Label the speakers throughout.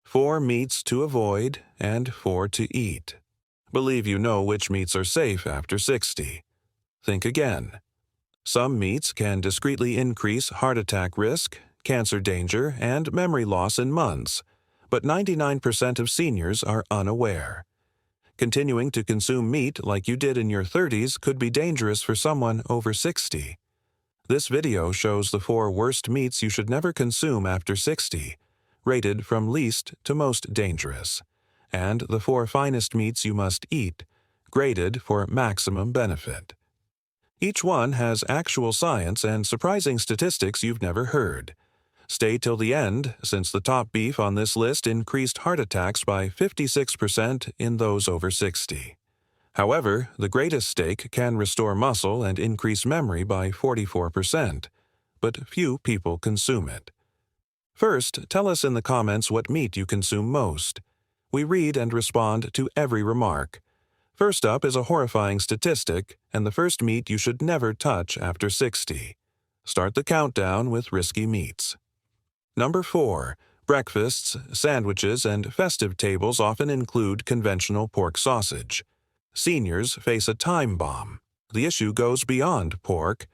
Speaker 1: 4 meats to avoid and 4 to eat. Believe you know which meats are safe after 60. Think again. Some meats can discreetly increase heart attack risk, cancer danger, and memory loss in months, but 99% of seniors are unaware. Continuing to consume meat like you did in your 30s could be dangerous for someone over 60. This video shows the 4 worst meats you should never consume after 60, rated from least to most dangerous, and the 4 finest meats you must eat, graded for maximum benefit. Each one has actual science and surprising statistics you've never heard. Stay till the end, since the top beef on this list increased heart attacks by 56% in those over 60. However, the greatest steak can restore muscle and increase memory by 44%, but few people consume it. First, tell us in the comments what meat you consume most. We read and respond to every remark. First up is a horrifying statistic, and the first meat you should never touch after 60. Start the countdown with risky meats. Number 4. Breakfasts, sandwiches, and festive tables often include conventional pork sausage. Seniors face a time bomb. The issue goes beyond pork.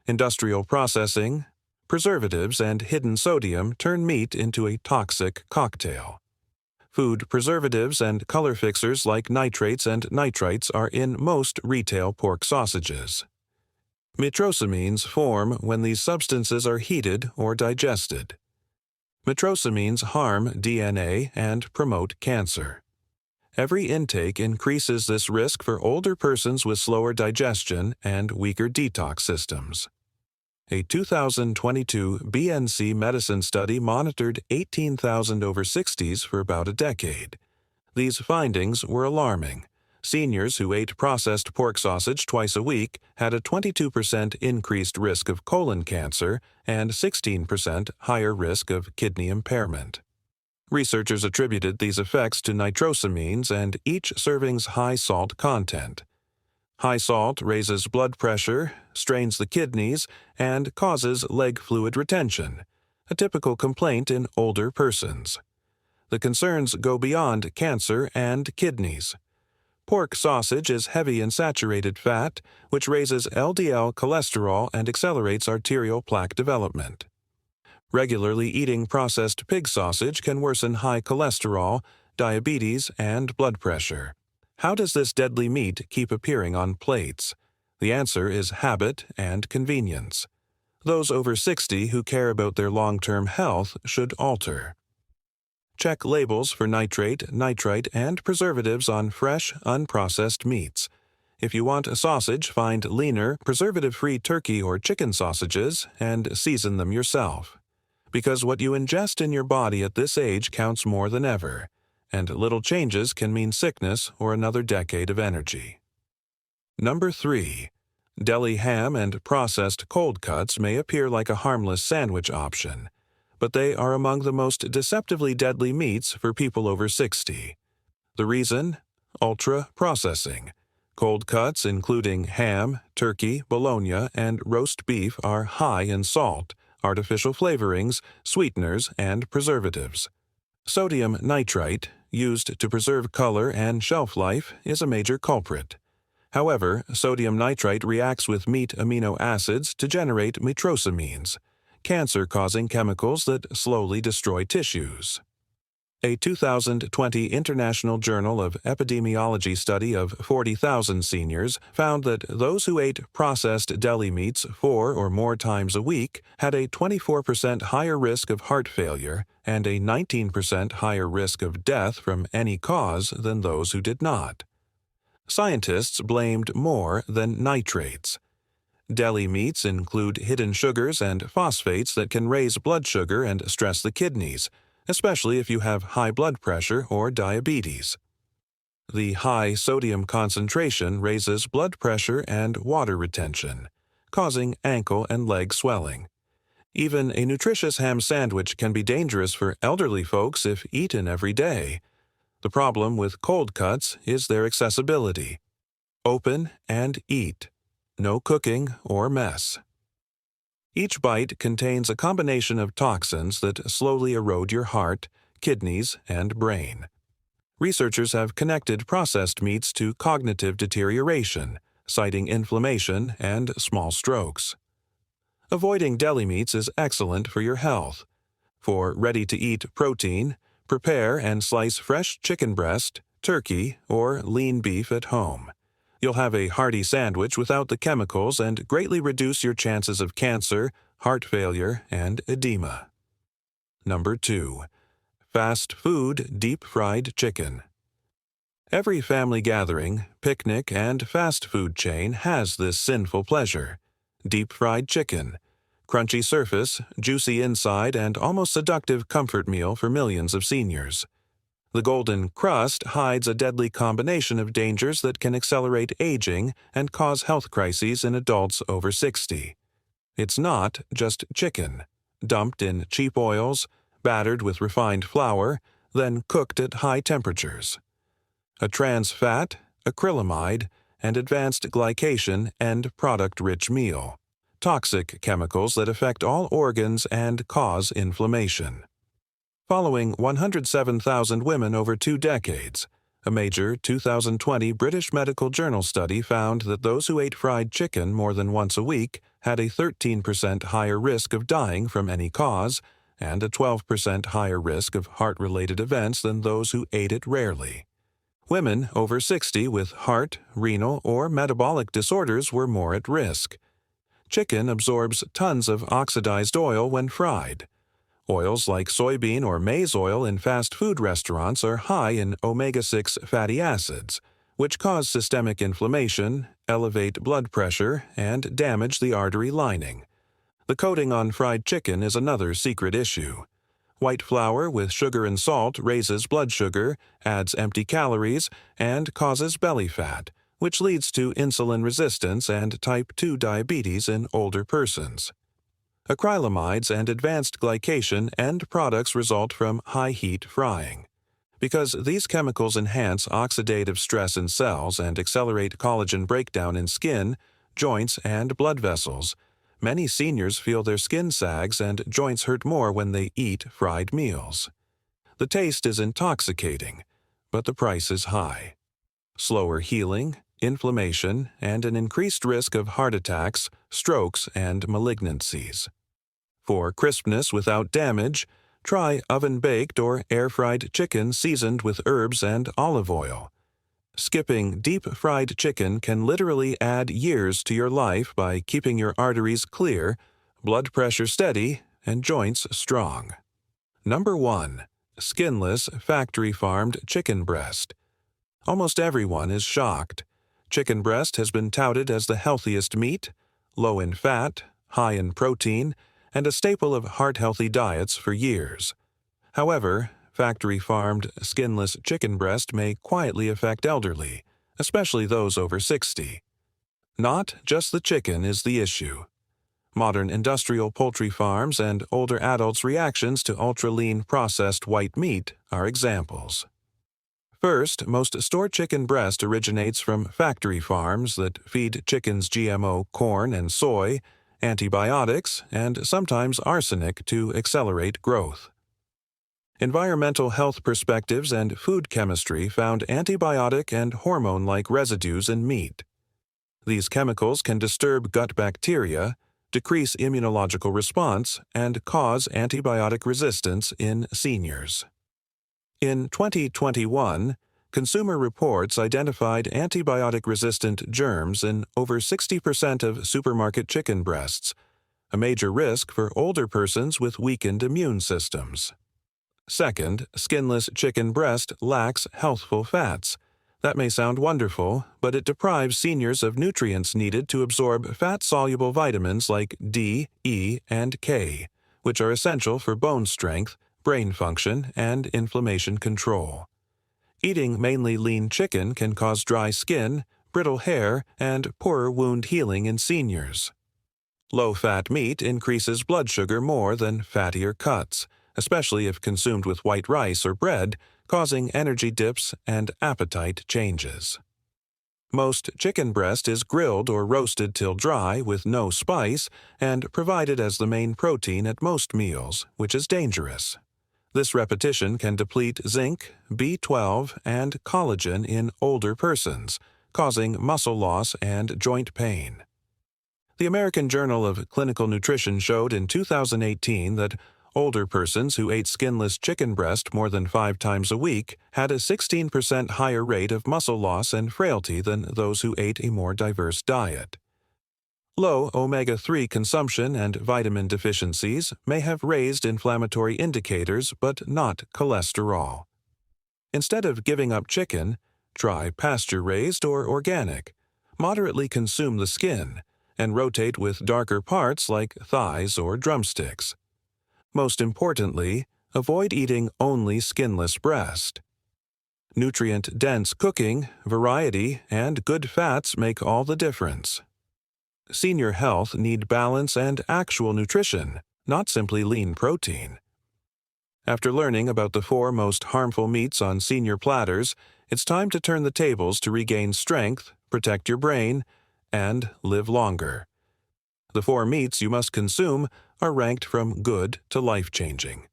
Speaker 1: Industrial processing, preservatives, and hidden sodium turn meat into a toxic cocktail. Food preservatives and color fixers like nitrates and nitrites are in most retail pork sausages. Nitrosamines form when these substances are heated or digested. Nitrosamines harm DNA and promote cancer. Every intake increases this risk for older persons with slower digestion and weaker detox systems. A 2022 BNC medicine study monitored 18,000 over 60s for about a decade. These findings were alarming. Seniors who ate processed pork sausage twice a week had a 22% increased risk of colon cancer and 16% higher risk of kidney impairment. Researchers attributed these effects to nitrosamines and each serving's high salt content. High salt raises blood pressure, strains the kidneys, and causes leg fluid retention, a typical complaint in older persons. The concerns go beyond cancer and kidneys. Pork sausage is heavy in saturated fat, which raises LDL cholesterol and accelerates arterial plaque development. Regularly eating processed pig sausage can worsen high cholesterol, diabetes, and blood pressure. How does this deadly meat keep appearing on plates? The answer is habit and convenience. Those over 60 who care about their long-term health should alter. Check labels for nitrate, nitrite, and preservatives on fresh, unprocessed meats. If you want a sausage, find leaner, preservative-free turkey or chicken sausages and season them yourself. Because what you ingest in your body at this age counts more than ever, and little changes can mean sickness or another decade of energy. Number 3. Deli ham and processed cold cuts may appear like a harmless sandwich option, but they are among the most deceptively deadly meats for people over 60. The reason? Ultra-processing. Cold cuts, including ham, turkey, bologna, and roast beef, are high in salt, artificial flavorings, sweeteners, and preservatives. Sodium nitrite, used to preserve color and shelf life, is a major culprit. However, sodium nitrite reacts with meat amino acids to generate nitrosamines, cancer-causing chemicals that slowly destroy tissues. A 2020 International Journal of Epidemiology study of 40,000 seniors found that those who ate processed deli meats 4 or more times a week had a 24% higher risk of heart failure and a 19% higher risk of death from any cause than those who did not. Scientists blamed more than nitrates. Deli meats include hidden sugars and phosphates that can raise blood sugar and stress the kidneys, especially if you have high blood pressure or diabetes. The high sodium concentration raises blood pressure and water retention, causing ankle and leg swelling. Even a nutritious ham sandwich can be dangerous for elderly folks if eaten every day. The problem with cold cuts is their accessibility. Open and eat. No cooking or mess. Each bite contains a combination of toxins that slowly erode your heart, kidneys, and brain. Researchers have connected processed meats to cognitive deterioration, citing inflammation and small strokes. Avoiding deli meats is excellent for your health. For ready-to-eat protein, prepare and slice fresh chicken breast, turkey, or lean beef at home. You'll have a hearty sandwich without the chemicals and greatly reduce your chances of cancer, heart failure, and edema. Number 2. Fast food deep-fried chicken. Every family gathering, picnic, and fast food chain has this sinful pleasure: deep-fried chicken. Crunchy surface, juicy inside, and almost seductive comfort meal for millions of seniors. The golden crust hides a deadly combination of dangers that can accelerate aging and cause health crises in adults over 60. It's not just chicken, dumped in cheap oils, battered with refined flour, then cooked at high temperatures. A trans fat, acrylamide, and advanced glycation end product-rich meal. Toxic chemicals that affect all organs and cause inflammation. Following 107,000 women over 2 decades, a major 2020 British Medical Journal study found that those who ate fried chicken more than once a week had a 13% higher risk of dying from any cause and a 12% higher risk of heart-related events than those who ate it rarely. Women over 60 with heart, renal, or metabolic disorders were more at risk. Chicken absorbs tons of oxidized oil when fried. Oils like soybean or maize oil in fast food restaurants are high in omega-6 fatty acids, which cause systemic inflammation, elevate blood pressure, and damage the artery lining. The coating on fried chicken is another secret issue. White flour with sugar and salt raises blood sugar, adds empty calories, and causes belly fat, which leads to insulin resistance and type 2 diabetes in older persons. Acrylamides and advanced glycation end products result from high-heat frying. Because these chemicals enhance oxidative stress in cells and accelerate collagen breakdown in skin, joints, and blood vessels, many seniors feel their skin sags and joints hurt more when they eat fried meals. The taste is intoxicating, but the price is high. Slower healing, inflammation, and an increased risk of heart attacks, strokes, and malignancies. For crispness without damage, try oven-baked or air-fried chicken seasoned with herbs and olive oil. Skipping deep-fried chicken can literally add years to your life by keeping your arteries clear, blood pressure steady, and joints strong. Number 1. Skinless, factory-farmed chicken breast. Almost everyone is shocked. Chicken breast has been touted as the healthiest meat, low in fat, high in protein, and a staple of heart-healthy diets for years. However, factory-farmed, skinless chicken breast may quietly affect elderly, especially those over 60. Not just the chicken is the issue. Modern industrial poultry farms and older adults' reactions to ultra-lean processed white meat are examples. First, most store chicken breast originates from factory farms that feed chickens GMO corn and soy, antibiotics, and sometimes arsenic to accelerate growth. Environmental health perspectives and food chemistry found antibiotic and hormone-like residues in meat. These chemicals can disturb gut bacteria, decrease immunological response, and cause antibiotic resistance in seniors. In 2021, Consumer Reports identified antibiotic-resistant germs in over 60% of supermarket chicken breasts, a major risk for older persons with weakened immune systems. Second, skinless chicken breast lacks healthful fats. That may sound wonderful, but it deprives seniors of nutrients needed to absorb fat-soluble vitamins like D, E, and K, which are essential for bone strength, brain function, and inflammation control. Eating mainly lean chicken can cause dry skin, brittle hair, and poorer wound healing in seniors. Low-fat meat increases blood sugar more than fattier cuts, especially if consumed with white rice or bread, causing energy dips and appetite changes. Most chicken breast is grilled or roasted till dry with no spice and provided as the main protein at most meals, which is dangerous. This repetition can deplete zinc, B12, and collagen in older persons, causing muscle loss and joint pain. The American Journal of Clinical Nutrition showed in 2018 that older persons who ate skinless chicken breast more than 5 times a week had a 16% higher rate of muscle loss and frailty than those who ate a more diverse diet. Low omega-3 consumption and vitamin deficiencies may have raised inflammatory indicators but not cholesterol. Instead of giving up chicken, try pasture-raised or organic. Moderately consume the skin, and rotate with darker parts like thighs or drumsticks. Most importantly, avoid eating only skinless breast. Nutrient-dense cooking, variety, and good fats make all the difference. Senior health need balance and actual nutrition, not simply lean protein. After learning about the 4 most harmful meats on senior platters, it's time to turn the tables to regain strength, protect your brain, and live longer. The 4 meats you must consume are ranked from good to life-changing.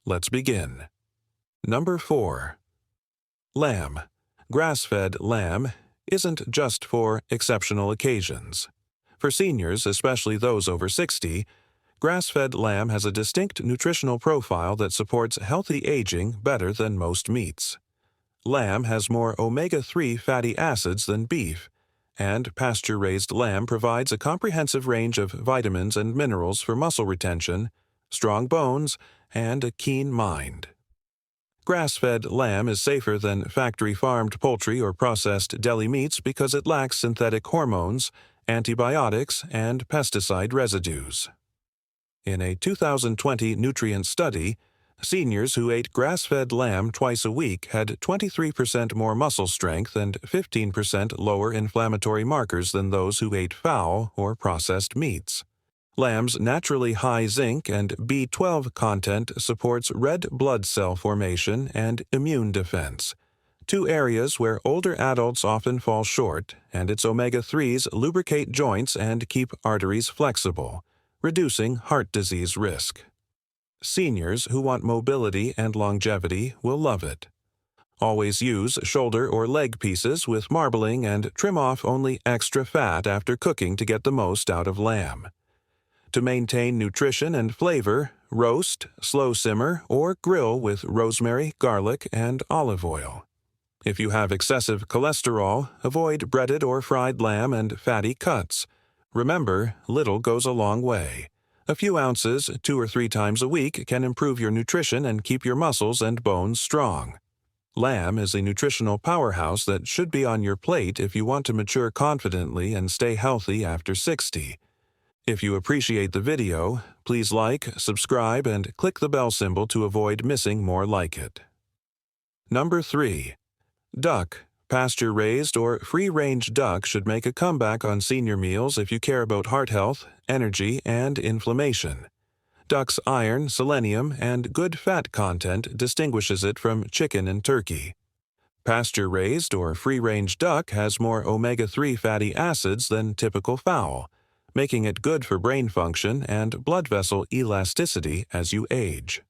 Speaker 1: Let's begin. Number 4. Lamb. Grass-fed lamb isn't just for exceptional occasions. For seniors, especially those over 60, grass-fed lamb has a distinct nutritional profile that supports healthy aging better than most meats. Lamb has more omega-3 fatty acids than beef, and pasture-raised lamb provides a comprehensive range of vitamins and minerals for muscle retention, strong bones, and a keen mind. Grass-fed lamb is safer than factory-farmed poultry or processed deli meats because it lacks synthetic hormones, antibiotics, and pesticide residues. In a 2020 nutrient study, seniors who ate grass-fed lamb twice a week had 23% more muscle strength and 15% lower inflammatory markers than those who ate fowl or processed meats. Lamb's naturally high zinc and B12 content supports red blood cell formation and immune defense, 2 areas where older adults often fall short, and its omega-3s lubricate joints and keep arteries flexible, reducing heart disease risk. Seniors who want mobility and longevity will love it. Always use shoulder or leg pieces with marbling and trim off only extra fat after cooking to get the most out of lamb. To maintain nutrition and flavor, roast, slow simmer, or grill with rosemary, garlic, and olive oil. If you have excessive cholesterol, avoid breaded or fried lamb and fatty cuts. Remember, little goes a long way. A few ounces 2 or 3 times a week can improve your nutrition and keep your muscles and bones strong. Lamb is a nutritional powerhouse that should be on your plate if you want to mature confidently and stay healthy after 60. If you appreciate the video, please like, subscribe, and click the bell symbol to avoid missing more like it. Number 3. Duck. Pasture-raised or free-range duck should make a comeback on senior meals if you care about heart health, energy, and inflammation. Duck's iron, selenium, and good fat content distinguishes it from chicken and turkey. Pasture-raised or free-range duck has more omega-3 fatty acids than typical fowl, making it good for brain function and blood vessel elasticity as you age.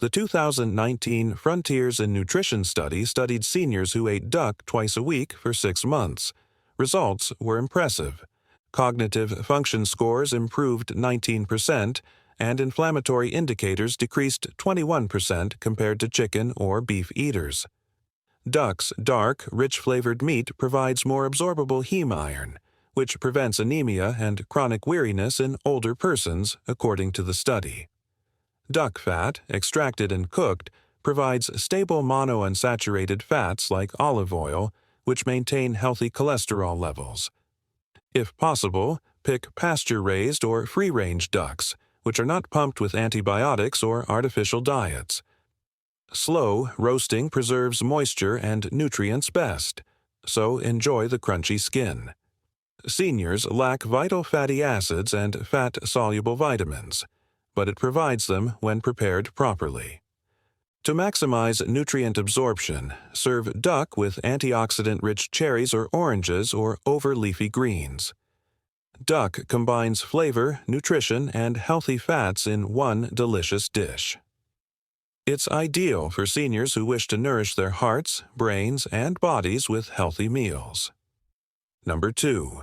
Speaker 1: The 2019 Frontiers in Nutrition study studied seniors who ate duck twice a week for 6 months. Results were impressive. Cognitive function scores improved 19%, and inflammatory indicators decreased 21% compared to chicken or beef eaters. Duck's dark, rich-flavored meat provides more absorbable heme iron, which prevents anemia and chronic weariness in older persons, according to the study. Duck fat, extracted and cooked, provides stable monounsaturated fats like olive oil, which maintain healthy cholesterol levels. If possible, pick pasture-raised or free-range ducks, which are not pumped with antibiotics or artificial diets. Slow roasting preserves moisture and nutrients best, so enjoy the crunchy skin. Seniors lack vital fatty acids and fat-soluble vitamins, but it provides them when prepared properly. To maximize nutrient absorption, serve duck with antioxidant-rich cherries or oranges or over leafy greens. Duck combines flavor, nutrition, and healthy fats in one delicious dish. It's ideal for seniors who wish to nourish their hearts, brains, and bodies with healthy meals. Number 2.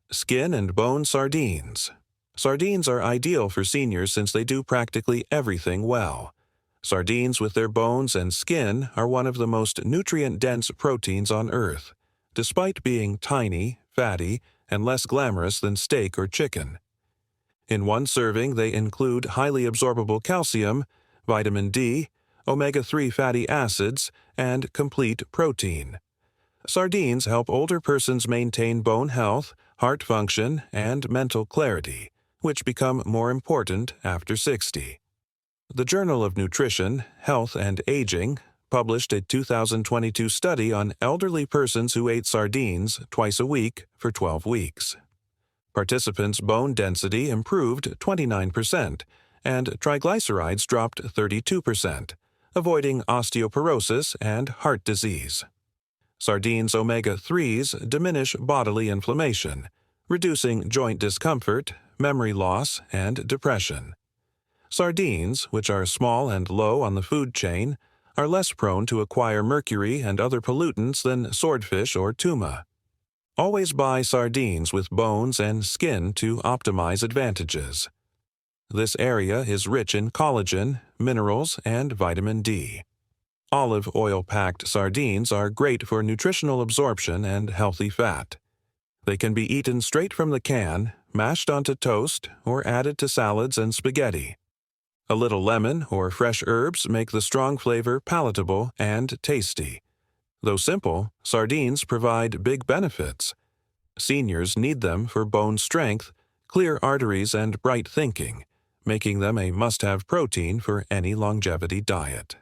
Speaker 1: Skin and bone sardines. Sardines are ideal for seniors since they do practically everything well. Sardines with their bones and skin are one of the most nutrient-dense proteins on Earth, despite being tiny, fatty, and less glamorous than steak or chicken. In one serving, they include highly absorbable calcium, vitamin D, omega-3 fatty acids, and complete protein. Sardines help older persons maintain bone health, heart function, and mental clarity, which become more important after 60. The Journal of Nutrition, Health, and Aging published a 2022 study on elderly persons who ate sardines twice a week for 12 weeks. Participants' bone density improved 29%, and triglycerides dropped 32%, avoiding osteoporosis and heart disease. Sardines' omega-3s diminish bodily inflammation, reducing joint discomfort, memory loss, and depression. Sardines, which are small and low on the food chain, are less prone to acquire mercury and other pollutants than swordfish or tuna. Always buy sardines with bones and skin to optimize advantages. This area is rich in collagen, minerals, and vitamin D. Olive oil-packed sardines are great for nutritional absorption and healthy fat. They can be eaten straight from the can, mashed onto toast, or added to salads and spaghetti. A little lemon or fresh herbs make the strong flavor palatable and tasty. Though simple, sardines provide big benefits. Seniors need them for bone strength, clear arteries, and bright thinking, making them a must-have protein for any longevity diet.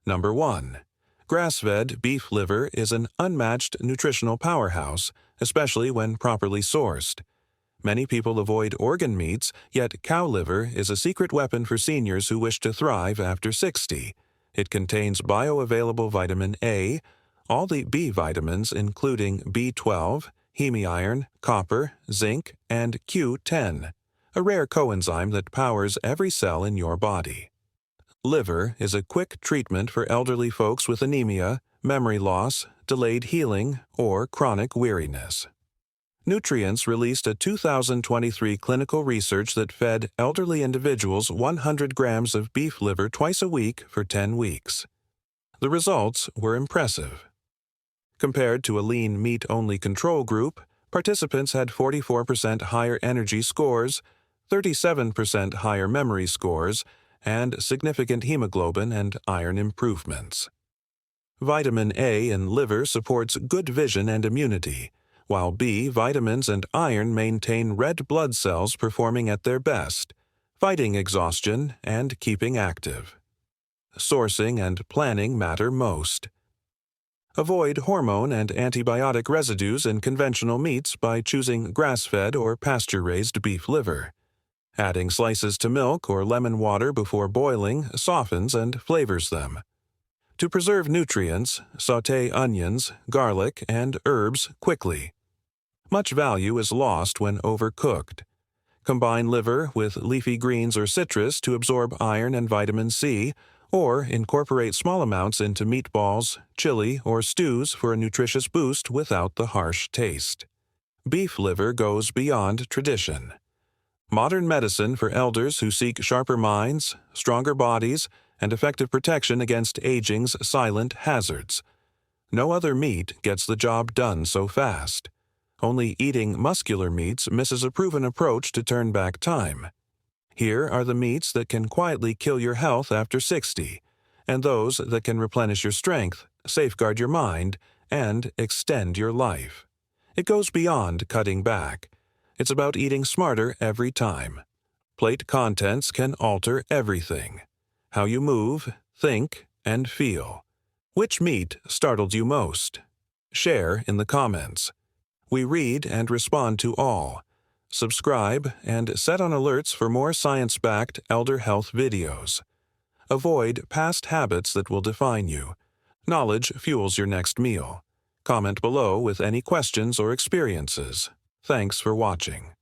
Speaker 1: Number 1. Grass-fed beef liver is an unmatched nutritional powerhouse, especially when properly sourced. Many people avoid organ meats, yet cow liver is a secret weapon for seniors who wish to thrive after 60. It contains bioavailable vitamin A, all the B vitamins including B12, hemi-iron, copper, zinc, and Q10, a rare coenzyme that powers every cell in your body. Liver is a quick treatment for elderly folks with anemia, memory loss, delayed healing, or chronic weariness. Nutrients released a 2023 clinical research that fed elderly individuals 100 grams of beef liver twice a week for 10 weeks. The results were impressive. Compared to a lean meat-only control group, participants had 44% higher energy scores, 37% higher memory scores, and significant hemoglobin and iron improvements. Vitamin A in liver supports good vision and immunity, while B vitamins and iron maintain red blood cells performing at their best, fighting exhaustion and keeping active. Sourcing and planning matter most. Avoid hormone and antibiotic residues in conventional meats by choosing grass-fed or pasture-raised beef liver. Adding slices to milk or lemon water before boiling softens and flavors them. To preserve nutrients, sauté onions, garlic, and herbs quickly. Much value is lost when overcooked. Combine liver with leafy greens or citrus to absorb iron and vitamin C, or incorporate small amounts into meatballs, chili, or stews for a nutritious boost without the harsh taste. Beef liver goes beyond tradition. Modern medicine for elders who seek sharper minds, stronger bodies, and effective protection against aging's silent hazards. No other meat gets the job done so fast. Only eating muscular meats misses a proven approach to turn back time. Here are the meats that can quietly kill your health after 60, and those that can replenish your strength, safeguard your mind, and extend your life. It goes beyond cutting back. It's about eating smarter every time. Plate contents can alter everything. How you move, think, and feel. Which meat startled you most? Share in the comments. We read and respond to all. Subscribe and set on alerts for more science-backed elder health videos. Avoid past habits that will define you. Knowledge fuels your next meal. Comment below with any questions or experiences. Thanks for watching.